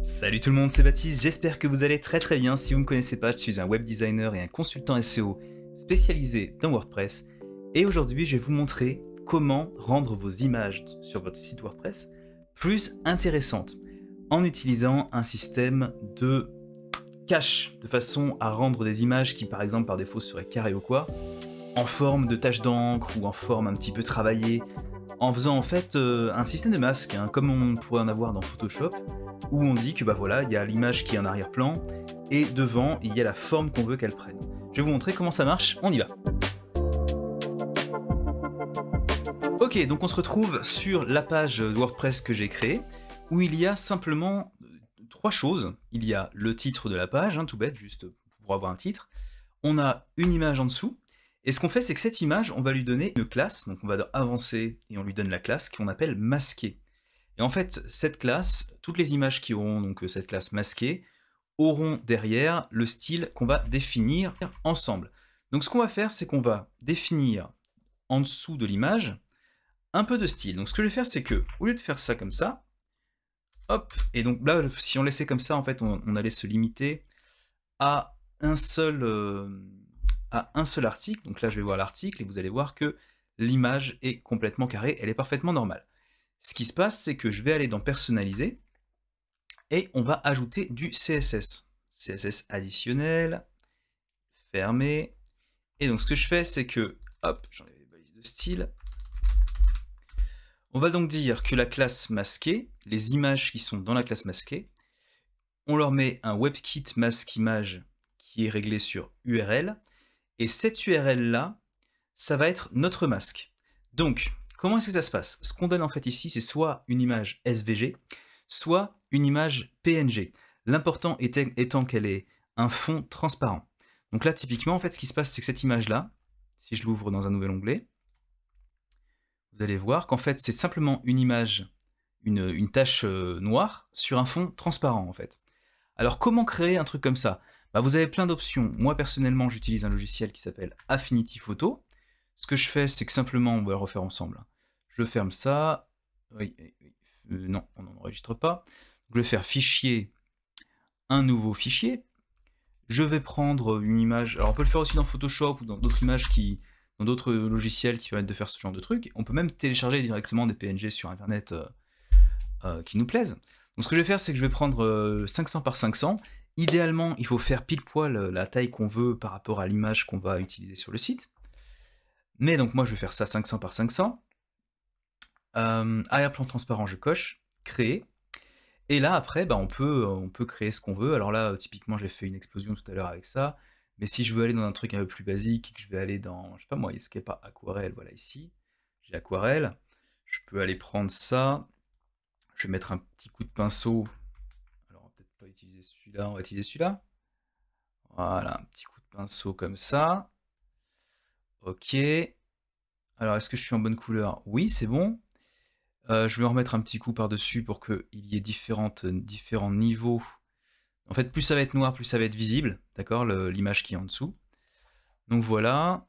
Salut tout le monde, c'est Baptiste, j'espère que vous allez très bien. Si vous ne me connaissez pas, je suis un web designer et un consultant SEO spécialisé dans WordPress. Et aujourd'hui, je vais vous montrer comment rendre vos images sur votre site WordPress plus intéressantes en utilisant un système de cache, de façon à rendre des images qui par exemple par défaut seraient carrées ou quoi, en forme de taches d'encre ou en forme un petit peu travaillée, en faisant en fait un système de masque, hein, comme on pourrait en avoir dans Photoshop, où on dit que bah voilà, il y a l'image qui est en arrière-plan, et devant, il y a la forme qu'on veut qu'elle prenne. Je vais vous montrer comment ça marche, on y va. Ok, donc on se retrouve sur la page WordPress que j'ai créée, où il y a simplement trois choses. Il y a le titre de la page, hein, tout bête, juste pour avoir un titre. On a une image en dessous, et ce qu'on fait, c'est que cette image, on va lui donner une classe, donc on va avancer et on lui donne la classe qu'on appelle masquée. Et en fait, cette classe, toutes les images qui auront donc cette classe masquée, auront derrière le style qu'on va définir ensemble. Donc ce qu'on va faire, c'est qu'on va définir en dessous de l'image un peu de style. Donc ce que je vais faire, c'est que, au lieu de faire ça comme ça, hop, et donc là, si on laissait comme ça, en fait, on allait se limiter à un seul article. Donc là, je vais voir l'article et vous allez voir que l'image est complètement carrée, elle est parfaitement normale. Ce qui se passe, c'est que je vais aller dans personnaliser et on va ajouter du CSS. CSS additionnel, fermé. Et donc ce que je fais, c'est que, hop, j'enlève les balises de style. On va donc dire que la classe masquée, les images qui sont dans la classe masquée, on leur met un WebKit masque image qui est réglé sur URL. Et cette URL-là, ça va être notre masque. Donc, comment est-ce que ça se passe? Ce qu'on donne en fait ici, c'est soit une image SVG, soit une image PNG. L'important étant qu'elle ait un fond transparent. Donc là, typiquement, en fait, ce qui se passe, c'est que cette image-là, si je l'ouvre dans un nouvel onglet, vous allez voir qu'en fait, c'est simplement une image, une tache noire sur un fond transparent, en fait. Alors, comment créer un truc comme ça? Bah, vous avez plein d'options. Moi, personnellement, j'utilise un logiciel qui s'appelle Affinity Photo. Ce que je fais, c'est que simplement, on va le refaire ensemble. Je ferme ça. Oui, non, on n'enregistre pas. Je vais faire fichier, un nouveau fichier. Je vais prendre une image. Alors, on peut le faire aussi dans Photoshop ou dans d'autres images dans d'autres logiciels qui permettent de faire ce genre de truc. On peut même télécharger directement des PNG sur Internet qui nous plaisent. Donc, ce que je vais faire, c'est que je vais prendre 500 par 500. Idéalement, il faut faire pile poil la taille qu'on veut par rapport à l'image qu'on va utiliser sur le site. Mais donc moi je vais faire ça 500 par 500. Arrière-plan transparent, je coche, créer. Et là après, bah, on peut créer ce qu'on veut. Alors là, typiquement, j'ai fait une explosion tout à l'heure avec ça. Mais si je veux aller dans un truc un peu plus basique, et que je vais aller dans, je sais pas moi, est-ce qu'il n'y a pas aquarelle? Voilà, ici, j'ai aquarelle. Je peux aller prendre ça. Je vais mettre un petit coup de pinceau. Alors on va peut-être pas utiliser celui-là, on va utiliser celui-là. Voilà, un petit coup de pinceau comme ça. Ok. Alors, est-ce que je suis en bonne couleur? Oui, c'est bon. Je vais en remettre un petit coup par-dessus pour qu'il y ait différents niveaux. En fait, plus ça va être noir, plus ça va être visible, d'accord, l'image qui est en dessous. Donc voilà.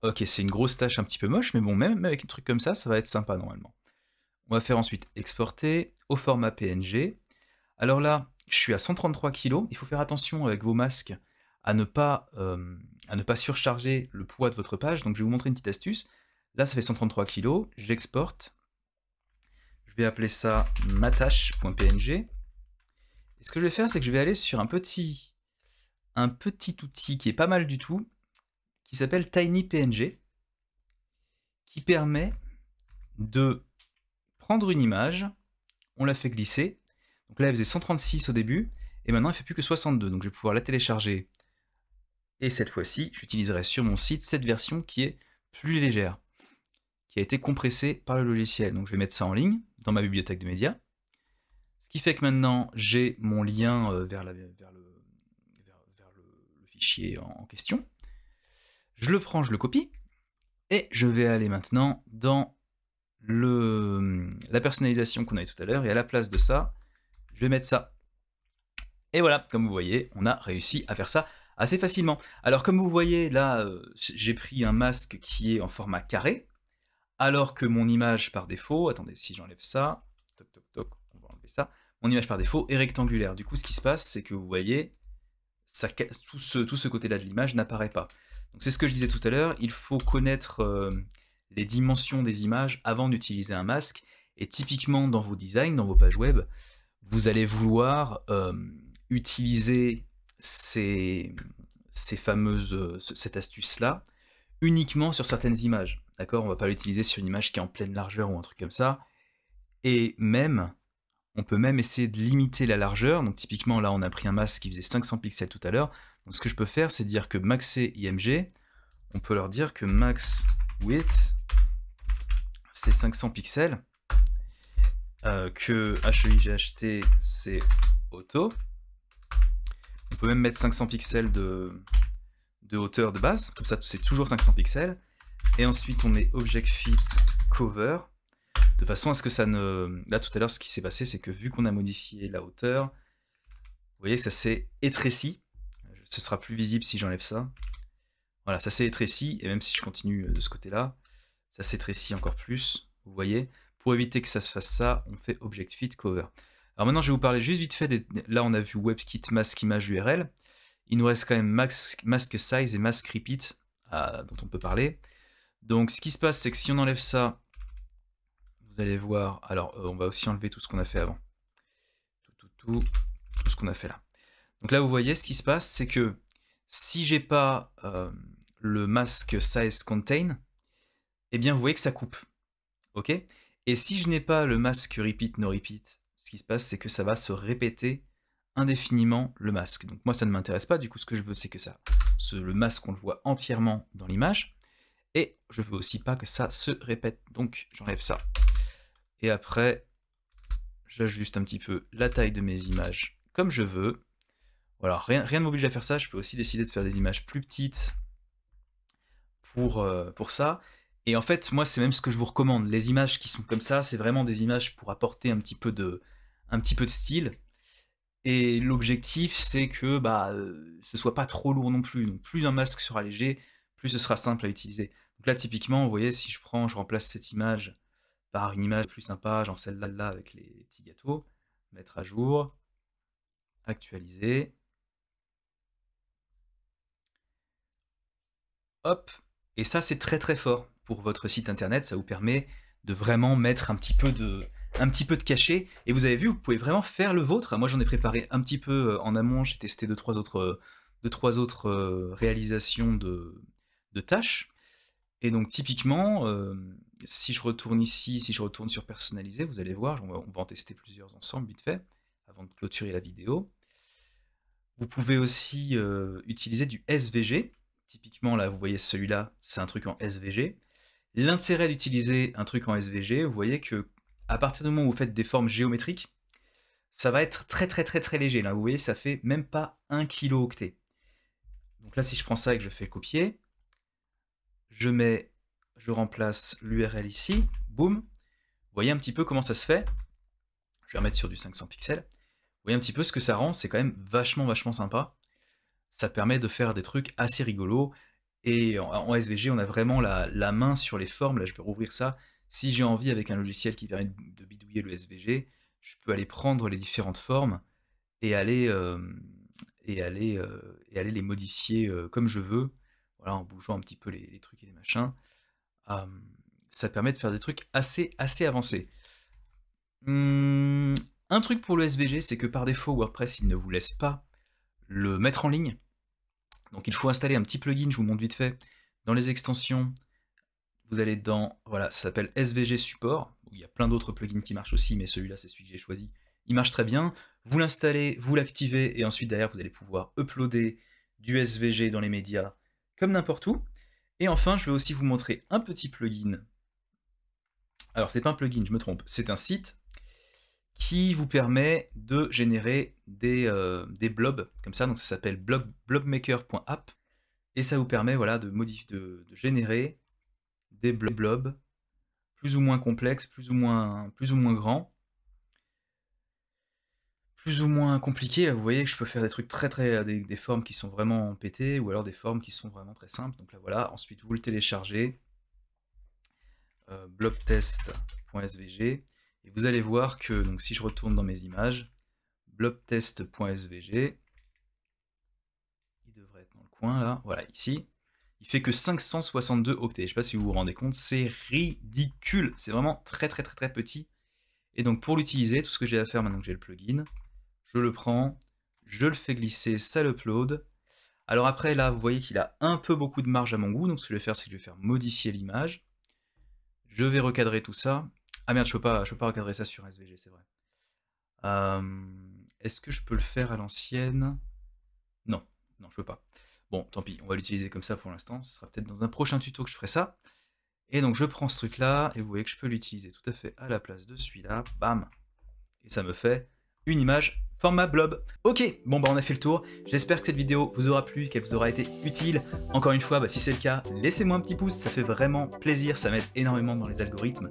Ok, c'est une grosse tache un petit peu moche, mais bon, même avec un truc comme ça va être sympa normalement. On va faire ensuite exporter au format PNG. Alors là, je suis à 133 kg. Il faut faire attention avec vos masques à ne pas surcharger le poids de votre page. Donc je vais vous montrer une petite astuce. Là, ça fait 133 kg. J'exporte. Je vais appeler ça matache.png. Et ce que je vais faire, c'est que je vais aller sur un petit outil qui est pas mal du tout, qui s'appelle TinyPNG, qui permet de prendre une image, on la fait glisser. Donc là, elle faisait 136 au début, et maintenant, elle fait plus que 62. Donc je vais pouvoir la télécharger. Et cette fois-ci, j'utiliserai sur mon site cette version qui est plus légère, qui a été compressée par le logiciel. Donc je vais mettre ça en ligne, dans ma bibliothèque de médias. Ce qui fait que maintenant, j'ai mon lien vers le fichier en question. Je le prends, je le copie, et je vais aller maintenant dans la personnalisation qu'on a eu tout à l'heure, et à la place de ça, je vais mettre ça. Et voilà, comme vous voyez, on a réussi à faire ça assez facilement. Alors comme vous voyez, là, j'ai pris un masque qui est en format carré, alors que mon image par défaut, attendez, si j'enlève ça, toc toc toc, on va enlever ça, mon image par défaut est rectangulaire. Du coup, ce qui se passe, c'est que vous voyez, tout ce côté-là de l'image n'apparaît pas. Donc c'est ce que je disais tout à l'heure, il faut connaître les dimensions des images avant d'utiliser un masque. Et typiquement dans vos designs, dans vos pages web, vous allez vouloir utiliser cette astuce-là uniquement sur certaines images. D'accord? On ne va pas l'utiliser sur une image qui est en pleine largeur ou un truc comme ça. Et même, on peut même essayer de limiter la largeur. Donc typiquement, là, on a pris un masque qui faisait 500 pixels tout à l'heure. Donc ce que je peux faire, c'est dire que maxer IMG, on peut leur dire que max width, c'est 500 pixels. Que HEIGHT, c'est auto. On peut même mettre 500 pixels de hauteur de base. Comme ça, c'est toujours 500 pixels. Et ensuite, on met Object Fit Cover. De façon à ce que ça ne... Là, tout à l'heure, ce qui s'est passé, c'est que vu qu'on a modifié la hauteur, vous voyez que ça s'est étréci. Ce sera plus visible si j'enlève ça. Voilà, ça s'est étréci, et même si je continue de ce côté-là, ça s'étrécit encore plus, vous voyez. Pour éviter que ça se fasse ça, on fait Object Fit Cover. Alors maintenant, je vais vous parler juste vite fait des... Là, on a vu WebKit, Mask Image URL. Il nous reste quand même Mask Size et Mask Repeat, dont on peut parler. Donc, ce qui se passe, c'est que si on enlève ça, vous allez voir... Alors, on va aussi enlever tout ce qu'on a fait avant. Tout ce qu'on a fait là. Donc là, vous voyez, ce qui se passe, c'est que si j'ai pas le Mask Size Contain, eh bien, vous voyez que ça coupe. Ok? Et si je n'ai pas le Mask Repeat No Repeat, ce qui se passe, c'est que ça va se répéter indéfiniment le masque. Donc moi, ça ne m'intéresse pas. Du coup, ce que je veux, c'est que le masque, on le voit entièrement dans l'image. Et je veux aussi pas que ça se répète. Donc, j'enlève ça. Et après, j'ajuste un petit peu la taille de mes images comme je veux. Voilà, rien ne m'oblige à faire ça. Je peux aussi décider de faire des images plus petites pour ça. Et en fait, moi, c'est même ce que je vous recommande. Les images qui sont comme ça, c'est vraiment des images pour apporter un petit peu de style. Et l'objectif, c'est que ce soit pas trop lourd non plus. Donc plus un masque sera léger, plus ce sera simple à utiliser. Donc là, typiquement, vous voyez, si je remplace cette image par une image plus sympa, genre celle-là avec les petits gâteaux, mettre à jour, actualiser. Hop, et ça c'est très très fort pour votre site internet, ça vous permet de vraiment mettre un petit peu de cachet, et vous avez vu, vous pouvez vraiment faire le vôtre. Moi j'en ai préparé un petit peu en amont, j'ai testé deux trois autres réalisations de tâches, et donc typiquement, si je retourne ici, si je retourne sur personnaliser, vous allez voir, on va en tester plusieurs ensemble vite fait, avant de clôturer la vidéo. Vous pouvez aussi utiliser du SVG. Typiquement, là, vous voyez celui-là, c'est un truc en SVG. L'intérêt d'utiliser un truc en SVG, vous voyez que à partir du moment où vous faites des formes géométriques, ça va être très très très très léger. Là, vous voyez, ça fait même pas 1 kilo-octet. Donc là, si je prends ça et que je fais copier, je remplace l'URL ici, boum. Vous voyez un petit peu comment ça se fait. Je vais remettre sur du 500 pixels. Vous voyez un petit peu ce que ça rend, c'est quand même vachement sympa. Ça permet de faire des trucs assez rigolos. Et en SVG, on a vraiment la main sur les formes. Là, je vais rouvrir ça. Si j'ai envie, avec un logiciel qui permet de bidouiller le SVG, je peux aller prendre les différentes formes et aller les modifier comme je veux. Voilà, en bougeant un petit peu les trucs et les machins. Ça permet de faire des trucs assez avancés. Un truc pour le SVG, c'est que par défaut, WordPress, il ne vous laisse pas le mettre en ligne. Donc il faut installer un petit plugin, je vous montre vite fait. Dans les extensions, vous allez dans, voilà, ça s'appelle SVG Support. Il y a plein d'autres plugins qui marchent aussi, mais celui-là, c'est celui que j'ai choisi. Il marche très bien. Vous l'installez, vous l'activez, et ensuite derrière, vous allez pouvoir uploader du SVG dans les médias, comme n'importe où. Et enfin, je vais aussi vous montrer un petit plugin. Alors, c'est pas un plugin, je me trompe. C'est un site qui vous permet de générer des blobs, comme ça. Donc ça s'appelle blobmaker.app. Et ça vous permet, voilà, de générer des blobs plus ou moins complexes, plus ou moins grands, plus ou moins compliqués. Vous voyez que je peux faire des trucs des formes qui sont vraiment pétées, ou alors des formes qui sont vraiment très simples. Donc là voilà, ensuite vous le téléchargez, blobtest.svg, Et vous allez voir que donc, si je retourne dans mes images, blobtest.svg, il devrait être dans le coin là, voilà, ici, il fait que 562 octets. Je ne sais pas si vous vous rendez compte, c'est ridicule, c'est vraiment très petit. Et donc pour l'utiliser, tout ce que j'ai à faire maintenant que j'ai le plugin, je le prends, je le fais glisser, ça l'upload. Alors après là, vous voyez qu'il a un peu beaucoup de marge à mon goût, donc ce que je vais faire, c'est que je vais faire modifier l'image. Je vais recadrer tout ça. Ah merde, je peux pas recadrer ça sur SVG, c'est vrai. Est-ce que je peux le faire à l'ancienne? Non, non, je peux pas. Bon, tant pis, on va l'utiliser comme ça pour l'instant. Ce sera peut-être dans un prochain tuto que je ferai ça. Et donc je prends ce truc-là, et vous voyez que je peux l'utiliser tout à fait à la place de celui-là. Bam! Et ça me fait une image format blob. Ok, bon bah on a fait le tour. J'espère que cette vidéo vous aura plu, qu'elle vous aura été utile. Encore une fois, bah, si c'est le cas, laissez-moi un petit pouce, ça fait vraiment plaisir, ça m'aide énormément dans les algorithmes.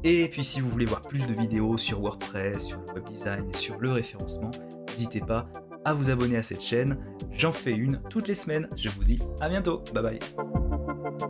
Et puis si vous voulez voir plus de vidéos sur WordPress, sur le web design et sur le référencement, n'hésitez pas à vous abonner à cette chaîne. J'en fais une toutes les semaines. Je vous dis à bientôt. Bye bye.